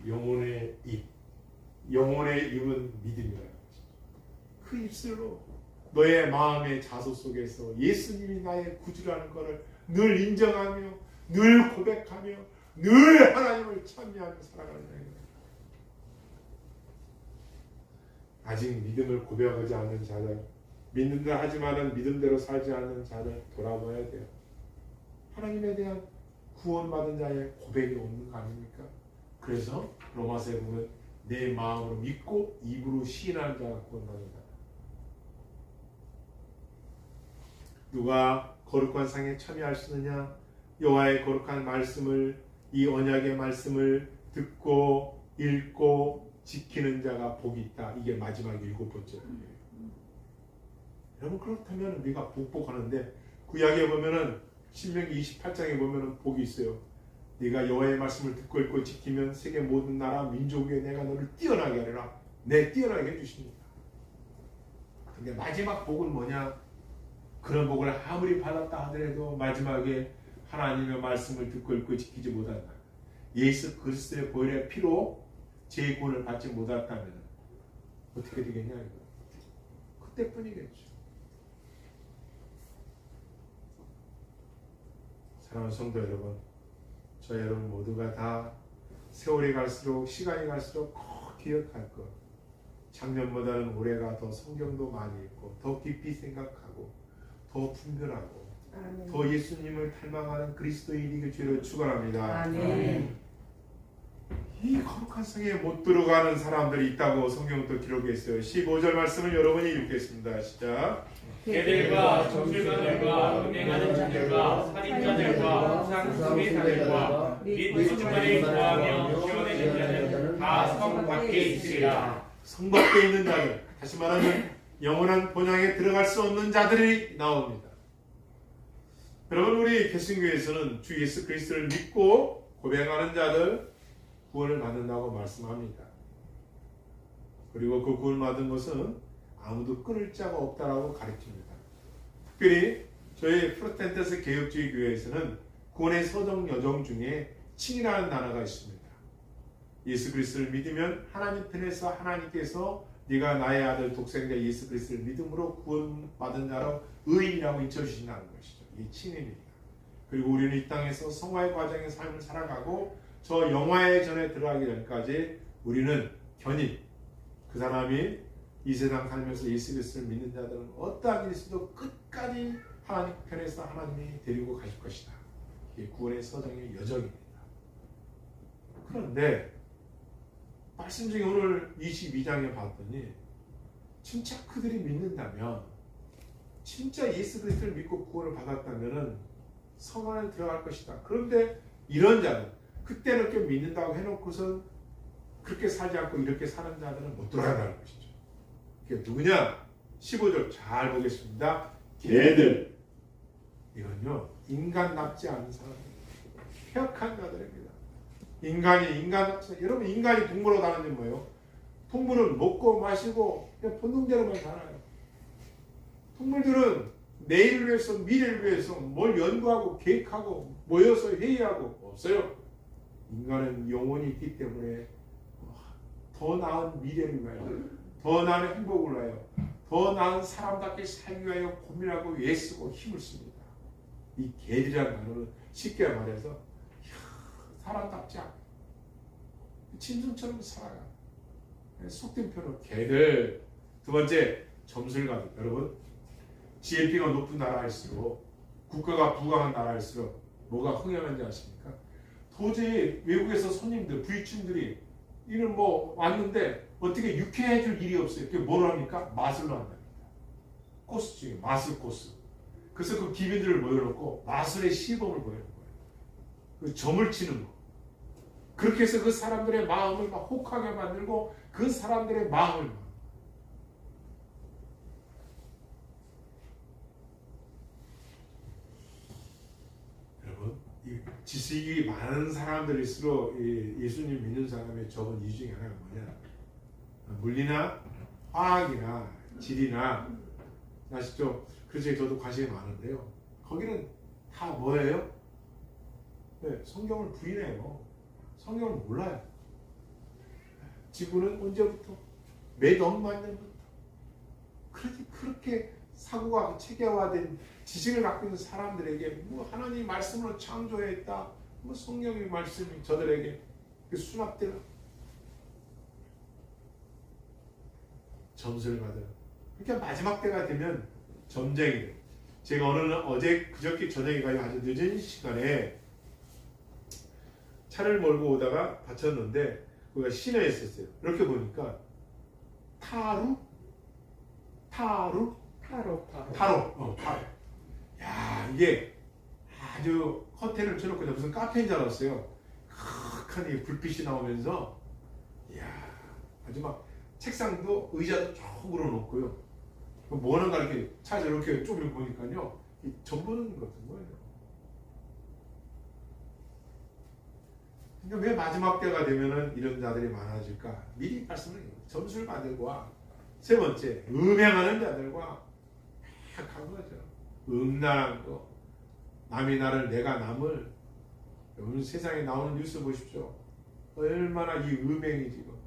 영혼의 입. 영혼의 입은 믿음이라는 거죠. 그 입술로 너의 마음의 자소 속에서 예수님이 나의 구주라는 것을 늘 인정하며 늘 고백하며 늘 하나님을 찬미하며 살아가는 거예요. 아직 믿음을 고백하지 않는 자들, 믿는다 하지만은 믿음대로 살지 않는 자들 돌아봐야 돼요. 하나님에 대한 구원받은 자의 고백이 없는 거 아닙니까? 그래서 로마서에 보면 내 마음으로 믿고 입으로 시인하는 자가 구원받는다. 누가 거룩한 상에 참여할 수 있느냐? 여호와의 거룩한 말씀을, 이 언약의 말씀을 듣고 읽고 지키는 자가 복이 있다. 이게 마지막 7번째예요. 여러분 그렇다면 우리가 복복하는데 구약에 보면은 신명기 28장에 보면은 복이 있어요. 네가 여호와의 말씀을 듣고 읽고 지키면 세계 모든 나라 민족 위에 내가 너를 뛰어나게 하리라. 내 뛰어나게 해주십니다. 근데 마지막 복은 뭐냐? 그런 복을 아무리 받았다 하더라도 마지막에 하나님의 말씀을 듣고 읽고 지키지 못한다. 예수 그리스도의 보혈의 피로 제 구원을 받지 못했다면 어떻게 되겠냐 이거. 그때뿐이겠죠. 사랑하는 성도 여러분, 저 여러분 모두가 다 세월이 갈수록 시간이 갈수록 꼭 기억할 것. 작년보다는 올해가 더 성경도 많이 읽고 더 깊이 생각하고 더 분별하고 아멘. 더 예수님을 닮아가는 그리스도인이길 주로 축원합니다. 아멘. 이 거룩한 성에 못 들어가는 사람들이 있다고 성경도 기록했어요. 15절 말씀을 여러분이 읽겠습니다. 시작. 개들과 정술가들과 음행하는 자들과 살인자들과 우상숭배 자들과 및 수주간에 구하며 시원해진 자는 다 성 밖에 있으리라. 성 밖에 있는 자들, 다시 말하면 영원한 본향에 들어갈 수 없는 자들이 나옵니다. 여러분 우리 개신교에서는 주 예수 그리스도를 믿고 고백하는 자들 구원을 받는다고 말씀합니다. 그리고 그 구원 받은 것은 아무도 끊을 자가 없다라고 가르칩니다. 특별히 저희 프로테스탄트 개혁주의 교회에서는 구원의 서정 여정 중에 칭이라는 단어가 있습니다. 예수 그리스도를 믿으면 하나님 편에서 하나님께서 네가 나의 아들 독생자 예수 그리스도를 믿음으로 구원받은 자로 의인이라고 인쳐주신다는 것이죠. 이 칭입니다. 그리고 우리는 이 땅에서 성화의 과정의 삶을 살아가고 저 영화의 전에 들어가기 전까지 우리는 견인, 그 사람이 이 세상 살면서 예수 그리스도를 믿는 자들은 어떠한 일이 있어도 끝까지 하나님 편에서 하나님이 데리고 가실 것이다. 이게 구원의 서정의 여정입니다. 그런데 말씀 중에 오늘 22장에 봤더니 진짜 그들이 믿는다면, 진짜 예수 그리스도를 믿고 구원을 받았다면 성 안에 들어갈 것이다. 그런데 이런 자는 그때는 이렇게 믿는다고 해놓고선 그렇게 살지 않고 이렇게 사는 자들은 못 들어간다는 것이죠. 그게 누구냐? 15절 잘 보겠습니다. 개들. 이건요 인간답지 않은 사람입니다. 폐역한 자들입니다. 여러분 인간이 동물로 다는 게 뭐예요? 동물은 먹고 마시고 그냥 본능대로만 살아요. 동물들은 내일을 위해서 미래를 위해서 뭘 연구하고 계획하고 모여서 회의하고 없어요. 인간은 영혼이 있기 때문에 더 나은 미래를 위하여, 더 나은 행복을 위하여, 더 나은 사람답게 살기 위하여 고민하고 애쓰고 힘을 씁니다. 이 개들이라는 단어는 쉽게 말해서 사람답지 않고 짐승처럼 살아가. 속된 표로 개들. 두 번째 점술가들. 여러분 GNP가 높은 나라일수록, 국가가 부강한 나라일수록 뭐가 흥행한지 아십니까? 도저히 외국에서 손님들, 부유층들이 이는 뭐 왔는데 어떻게 유쾌해 줄 일이 없어요. 그게 뭘 합니까? 마술로 한답니다. 코스 중에 마술 코스. 그래서 그 기민들을 모여놓고 마술의 시범을 보여는 거예요. 그 점을 치는 거. 그렇게 해서 그 사람들의 마음을 막 혹하게 만들고 그 사람들의 마음을 여러분, 이 지식이 많은 사람들일수록 예수님 믿는 사람의 적은 이유 중에 하나가 뭐냐? 물리나 화학이나 지리나 아시죠? 그래서 저도 관심이 많은데요. 거기는 다 뭐예요? 네, 성경을 부인해요. 성경을 몰라요. 지구는 언제부터? 몇 억만 년부터. 그렇게 사고가 체계화된 지식을 갖고 있는 사람들에게 뭐 하나님 말씀으로 창조했다. 뭐 성경의 말씀이 저들에게 수납되나? 점수를 받아요. 그러니까 마지막 때가 되면 점쟁이 돼요. 제가 그저께 저녁에 가지고 아주 늦은 시간에 차를 몰고 오다가 다쳤는데 거기가 시내에 있었어요. 이렇게 보니까 타로. 야, 이게 아주 커튼을 쳐놓고 무슨 카페인 줄 알았어요. 큰 이 불빛이 나오면서, 이야, 아주 막 책상도 의자도 쪽으로 놓고요. 뭐는가 이렇게 차에서 이렇게 쪽으로 보니까요, 전보는 같은 거예요. 그러니까 왜 마지막 때가 되면은 이런 자들이 많아질까? 미리 말씀을 해요. 점수를 받을과 세 번째, 음행하는 자들과 한 거죠. 음란한 거, 남이 나를 내가 남을. 여러분 세상에 나오는 뉴스 보십시오. 얼마나 이 음행이 지금.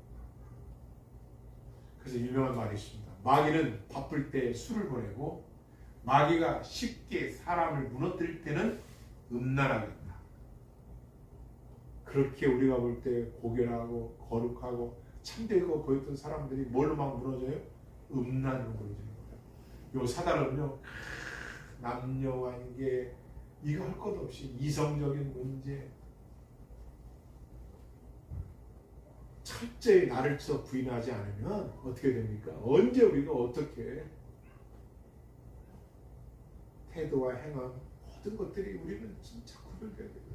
그래서 유명한 말이 있습니다. 마귀는 바쁠 때 술을 보내고 마귀가 쉽게 사람을 무너뜨릴 때는 음란하겠다. 그렇게 우리가 볼 때 고결하고 거룩하고 참되고 보였던 사람들이 뭘로 막 무너져요? 음란으로 무너지는 거예요. 요 사단은요, 남녀관계 이거 할 것 없이 이성적인 문제, 철저히 나를 부인하지 않으면 어떻게 됩니까? 언제 우리가 어떻게 태도와 행함 모든 것들이 우리는 진짜 구별돼야 돼요.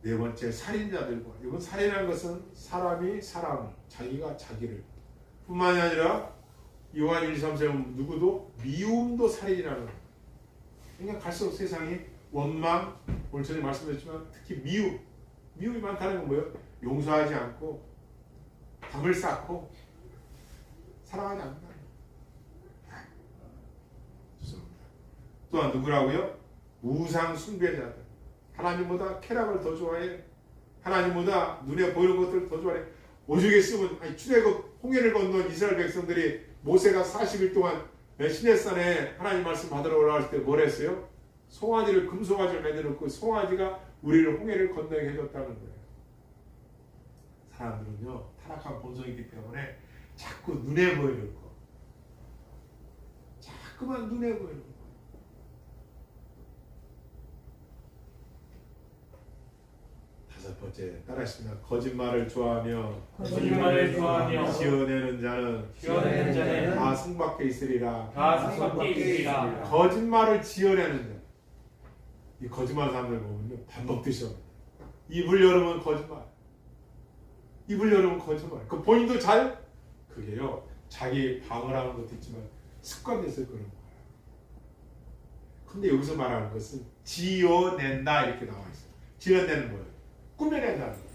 네 번째, 살인자들과. 이건 살인한 것은 사람이 사람을, 자기가 자기를 뿐만이 아니라 요한 1:3세 누구도 미움도 살인이라는 거예요. 그러니까 갈수록 세상이 원망, 오늘 전에 말씀드렸지만 특히 미움이 많다는 건 뭐예요? 용서하지 않고 담을 쌓고 사랑하지 않는다. 좋습니다. 또한 누구라고요? 우상 숭배자들. 하나님보다 쾌락을 더 좋아해. 하나님보다 눈에 보이는 것들을 더 좋아해. 오죽에 쓰면 출애굽 홍해를 건넌 이스라엘 백성들이 모세가 40일 동안 시내산에 하나님 말씀 받으러 올라갈 때 뭘 했어요? 송아지를 금송아지를 만들어놓고 송아지가 우리를 홍해를 건너게 해줬다는 거예요. 사람들은요 타락한 본성이기 때문에 자꾸 눈에 보이는 거, 자꾸만 눈에 보이는 거. 다섯 번째 따라하십니다. 거짓말을 좋아하며 지어내는 자는 다 상밖에 있으리라. 거짓말을 지어내는 자. 이 거짓말 사람들 보면 밥 먹듯이 합니다. 입을 열으면 거짓말. 입을 열으면 거짓말. 그 본인도 그게요. 자기 방어라는 것도 있지만 습관돼서 그런 거예요. 근데 여기서 말하는 것은 지어낸다 이렇게 나와 있어요. 지어내는 거예요. 꾸며낸다는 거예요.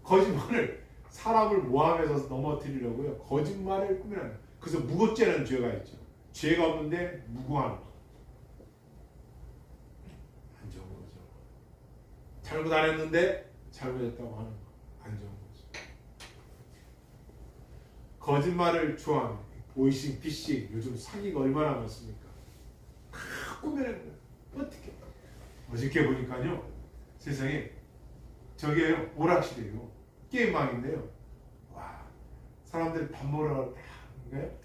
거짓말을 사람을 모함해서 넘어뜨리려고요. 거짓말을 꾸며낸다. 그래서 무고죄라는 죄가 있죠. 죄가 없는데 무고하는 거. 안 좋은 거죠. 잘못 안 했는데 잘못했다고 하는 거. 안 좋은 거죠. 거짓말을 좋아하는 보이싱, 피싱, 요즘 사기가 얼마나 많습니까? 다 꾸며내는 거예요. 어떻게? 어저께 보니까요. 세상에 저게요. 오락실이에요. 게임방인데요. 와, 사람들이 밥 먹으러 딱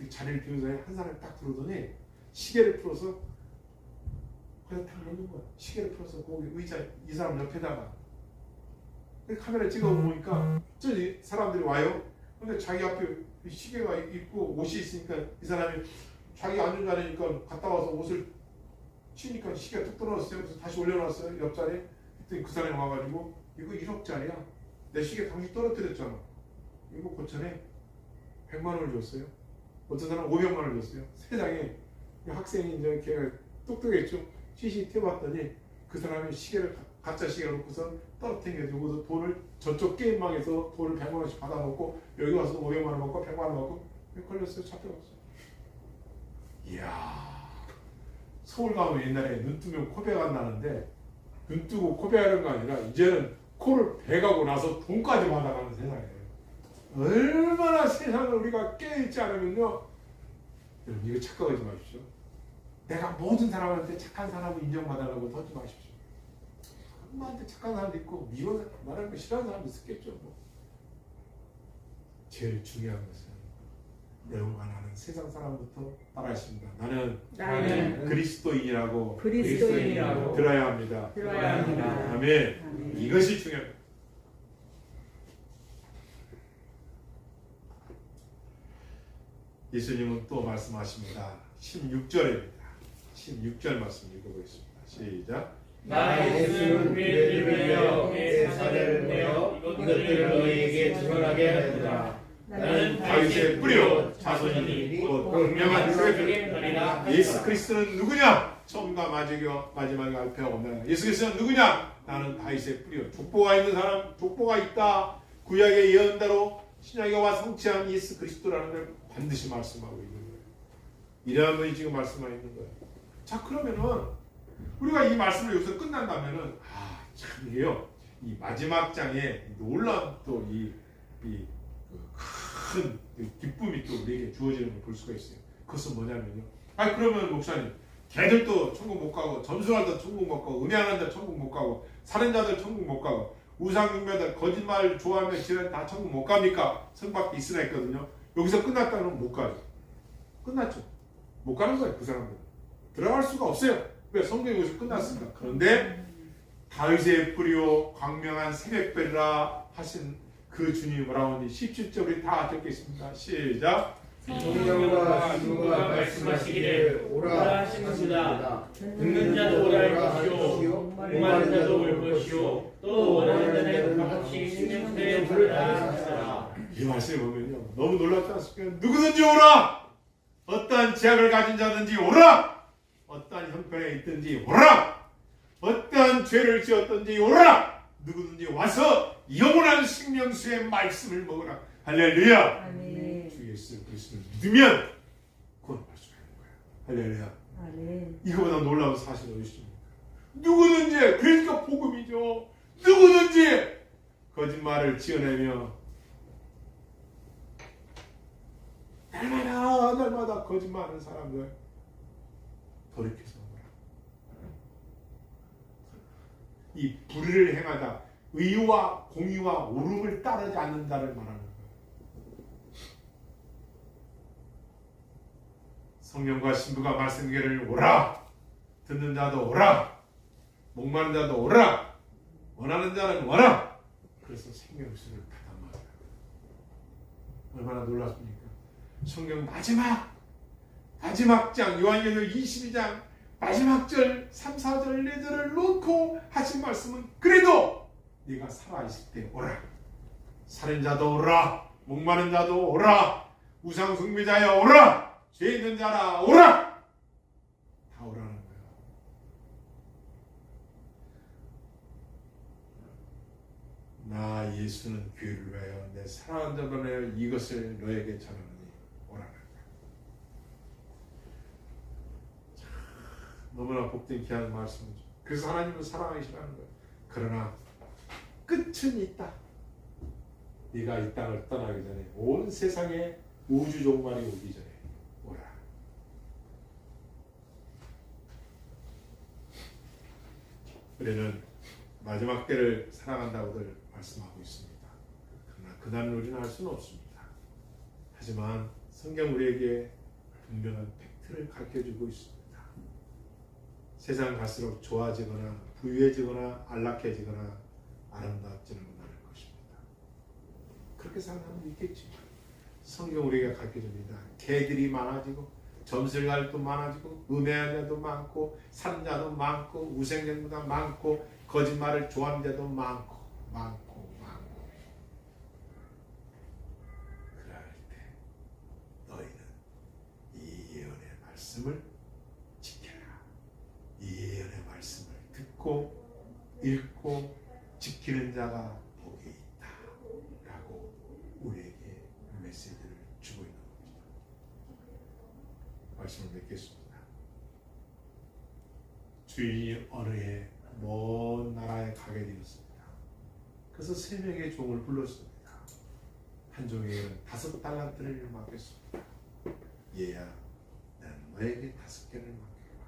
자리를 비워서 한 사람이 딱 들어오더니 시계를 풀어서 그냥 딱 놓는 거야. 시계를 풀어서 거기 의자 이 사람 옆에다가 카메라 찍어 보니까 저 사람들이 와요. 근데 자기 앞에 시계가 있고 옷이 있으니까 이 사람이 자기 앉은 자리니까 갔다 와서 옷을 치니까 시계가 뚝 떨어졌어요. 그래서 다시 올려놨어요. 옆자리에. 그랬더니 그 사람이 와가지고 이거 1억짜리야. 내 시계 당신 떨어뜨렸잖아. 이거 고쳐내. 100만 원을 줬어요. 어떤 사람은 500만 원을 줬어요. 세상에 학생이 이제 걔가 똑똑했죠. CCTV 봤더니 그 사람이 시계를 가짜 시계를 놓고서 떨어뜨려가지고 돈을 저쪽 게임망에서 돈을 100만 원씩 받아먹고 여기 와서 500만 원 먹고 100만 원 먹고 걸렸어요. 잡혀갔어요. 이야, 서울 가면 옛날에 눈 뜨면 코 베간다는데 눈 뜨고 코 베가는 거 아니라 이제는 코를 베가고 나서 돈까지 받아가는 세상이에요. 얼마나 세상을 우리가 깨있지 않으면요. 여러분 이거 착각하지 마십시오. 내가 모든 사람한테 착한 사람을 인정받으려고 하지 마십시오. 엄마한테 착한 사람도 있고 미워 말하는 거 싫어하는 사람도 있었겠죠. 뭐. 제일 중요한 것은 여러분과 나는 세상 사람부터 따라하십니다. 나는 그리스도인이라고 들어야 합니다. 아멘. 이것이 중요합니다. 예수님은 또 말씀하십니다. 16절입니다. 16절 말씀 읽어보겠습니다. 시작. 나 예수는 그의 이름을 위하여 그의 사사를 내어 이것들을 너희에게 증언하게 하리라. 나는 다윗의 뿌리요 자손이니 곧 광명한 세력의 별이라. 예수 그리스도는 누구냐? 처음과 마지막에 알페가 없는 예수 그리스도는 누구냐? 나는 다윗의 뿌리요. 족보가 있는 사람, 족보가 있다. 구약의 예언대로 신약에 와 성취한 예수 그리스도라는 걸 반드시 말씀하고 있는 거예요. 이러한 분이 지금 말씀하고 있는 거예요. 자, 그러면은 우리가 이 말씀을 여기서 끝난다면은 참 이게요. 이 마지막 장에 놀라운 또 이 큰 기쁨이 또 우리에게 주어지는 걸 볼 수가 있어요. 그것은 뭐냐면요. 그러면 목사님, 걔들도 천국 못 가고 점술한다 천국 못 가고 음양한다 천국 못 가고 살인자들 천국 못 가고 우상숭배들 거짓말 좋아하면 지는 다 천국 못 갑니까? 성밖에 있으나 했거든요. 여기서 끝났다면 못 가죠. 끝났죠. 못 가는 거예요. 그 사람들은 들어갈 수가 없어요. 왜? 성경이 여기서 끝났습니다. 그런데 다윗의 뿌리요 광명한 새벽별이라 하신 그 주님이 뭐라고 하는지 17절 우리 다 적겠습니다. 시작. 성령과 누가 말씀하시기를 오라 하시는구나. 듣는 자도 오라 할 것이요 목마른 자도 올 것이요 또 원하는 자는 각각씩 생명수의 물을 따르시리라. 이 말씀을 보면요 너무 놀랍지 않습니까? 누구든지 오라. 어떠한 제약을 가진 자든지 오라. 어떠한 형편에 있든지 오라. 어떠한 죄를 지었든지 오라. 누구든지 와서 영원한 생명수의 말씀을 먹으라. 할렐루야. 아멘. 주 예수 그리스도를 믿으면 구원받을 수 있는 거야. 할렐루야. 아멘. 이거보다 놀라운 사실은 어디 있습니까? 누구든지, 그러니까 복음이죠. 누구든지 거짓말을 지어내며 날마다 거짓말하는 사람들 돌이켜서 이 불의를 행하다 의와 공의와 옳음을 따르지 않는 자를 말하는 거예요. 성령과 신부가 말씀하기를 오라. 듣는 자도 오라. 목마른 자도 오라. 원하는 자는 와라. 그래서 생명수를 받아 먹어요. 얼마나 놀랍습니까? 성경 마지막 장 요한계시록 22장 마지막 절 3, 4절 4절을 놓고 하신 말씀은 그래도 네가 살아있을 때 오라. 살인자도 오라. 목마른 자도 오라. 우상숭배자여 오라. 죄 있는 자라 오라. 다 오라는 거예요. 나 예수는 교회를 위하여 내 사랑하는 자들을 이것을 너에게 전하노니 오라는 거예요. 너무나 복된 귀한 말씀이죠. 그래서 하나님은 사랑하시라는 거예요. 그러나 끝은 있다. 네가 이 땅을 떠나기 전에 온 세상에 우주 종말이 오기 전에 오라. 우리는 마지막 때를 사랑한다고들 말씀하고 있습니다. 그러나 그날은 우리는 알 수는 없습니다. 하지만 성경 우리에게 분명한 팩트를 가르쳐주고 있습니다. 세상 갈수록 좋아지거나 부유해지거나 안락해지거나 아름답지는 못할 그렇게 사는 사람도 있겠지. 성경 우리가 가르쳐줍니다. 개들이 많아지고 점술가도 많아지고 음해한 자도 많고 산자도 많고 우생자도 많고 거짓말을 좋아하는 자도 많고. 그럴 때 너희는 이 예언의 말씀을 지켜라. 이 예언의 말씀을 듣고 읽고 지키는 자가 복이 있다 라고 우리에게 메시지를 주고 있는 겁니다. 말씀을 맺겠습니다. 주인이 어느 해 먼 나라에 가게 되었습니다. 그래서 3명의 종을 불렀습니다. 한 종에게는 5달란트를 맡겼습니다. 얘야, 나는 너에게 5개를 맡겨라.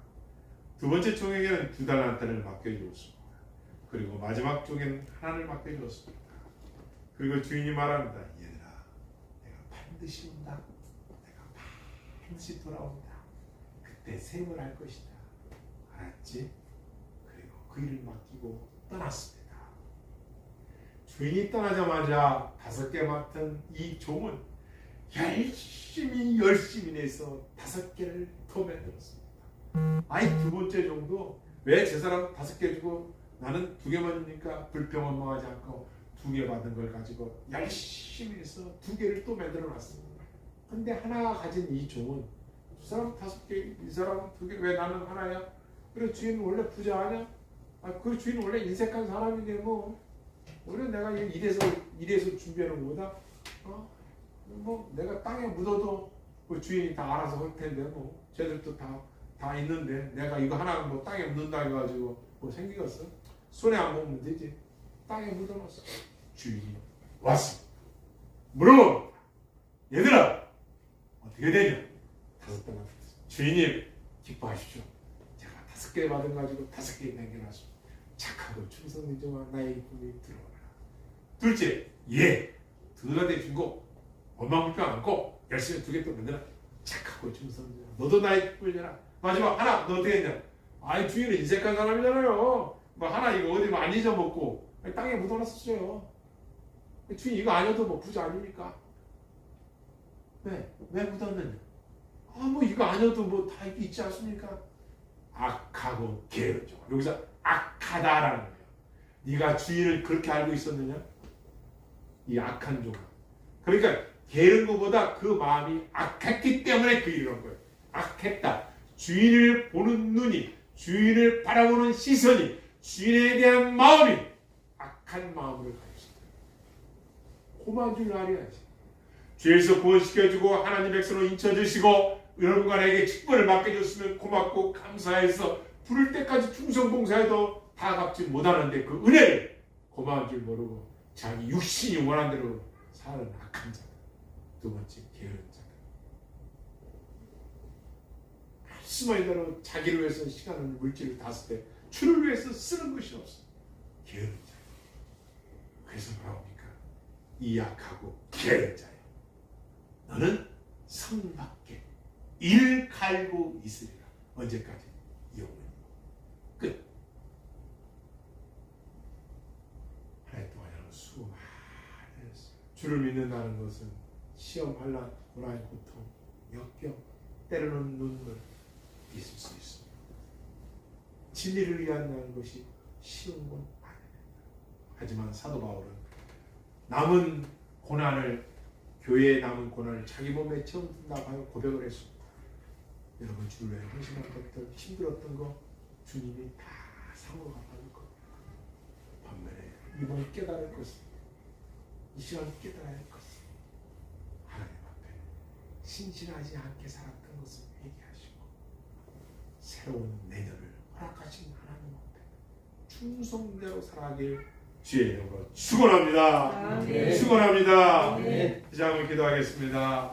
두 번째 종에게는 2달란트를 맡겨주었습니다. 그리고 마지막 종에는 하나를 맡겨주었습니다. 그리고 주인이 말합니다. 얘들아, 내가 반드시 온다. 내가 반드시 돌아온다. 그때 셈을 할 것이다. 알았지? 그리고 그 일을 맡기고 떠났습니다. 주인이 떠나자마자 5개 맡은 이 종은 열심히 내서 5개를 더 만들었습니다. 아이 두 번째 종도 왜 제 사람 5개 주고 나는 2개만 주니까 불평원망하지 않고 2개 받은 걸 가지고 열심히 해서 2개를 또 만들어 놨습니다. 근데 하나 가진 이 종은 두 사람 5개, 이 사람은 2개, 왜 나는 하나야? 그래 주인은 원래 부자 아니야? 그 주인은 원래 인색한 사람인데 원래 내가 이래서 준비하는 거다. 내가 땅에 묻어도 주인이 다 알아서 할 텐데 쟤들도 다 있는데 내가 이거 하나 땅에 묻는다 해가지고 생기겠어? 손에 안 먹으면 되지. 땅에 묻어놨어. 주인이 왔어. 물어봅니다. 얘들아 어떻게 되냐? 5달 주인님 기뻐하십시오. 제가 5개 받은 가지고 5개 남겨놨습니다. 착하고 충성된 종아 나의 이쁨이 들어오라. 둘째, 2달란트 주고 원망 불평 않고 열심히 2개 또 만들어. 착하고 충성된 종아 너도 나의 이쁨을 내라. 마지막 하나 너 어떻게 했냐? 주인은 인색한 사람이잖아요. 하나 이거 어디 안 잊어먹고 땅에 묻어놨었어요. 주인 이거 아니어도 부자 아닙니까? 왜 묻었느냐? 이거 아니어도 다 있지 않습니까? 악하고 게으르죠. 여기서 악하다라는 거예요. 네가 주인을 그렇게 알고 있었느냐? 이 악한 종아. 그러니까 게으른 것보다 그 마음이 악했기 때문에 그 일을 한 거예요. 악했다. 주인을 보는 눈이, 주인을 바라보는 시선이, 주인에 대한 마음이 악한 마음을 가졌습니다. 고만 줄 알아야지. 죄에서 구원시켜주고 하나님 백성으로 인쳐주시고 여러분과 나에게 직분을 맡겨줬으면 고맙고 감사해서 부를 때까지 충성봉사해도 다 갚지 못하는데 그 은혜를 고마운 줄 모르고 자기 육신이 원하는 대로 사는 악한 자다. 두 번째 게으른 자다. 말씀의 대로 자기를 위해서 시간을 물질을 다 쓸 때 주를 위해서 쓰는 것이 없어. 게으른 자. 그래서 뭐라고합니까? 이 약하고 게으른 자야. 너는 성 밖에 일 갈고 있으리라. 언제까지? 영원히. 끝. 한 해 동안 여러분 수고 많이 했어요. 주를 믿는다는 것은 시험, 환난, 고난의 고통, 역경, 때로는 눈물 있을 수 있습니다. 진리를 위한다는 것이 쉬운 건 아닙니다. 하지만 사도 바울은 남은 고난을, 교회에 남은 고난을 자기 몸에 처음 든다고 고백을 했습니다. 여러분 주를 위해 헌신한 것들, 힘들었던 거 주님이 다 상으로 갚아줄 겁니다. 반면에 이번 깨달을 것은, 이 시간 깨달아야 할 것은 하나님 앞에 신실하지 않게 살았던 것을 회개하시고 새로운 내년을 허락하신 하나님 앞에 충성대로 살아가길 주의 이름으로 축원합니다. 축원합니다. 이제 한번 기도하겠습니다.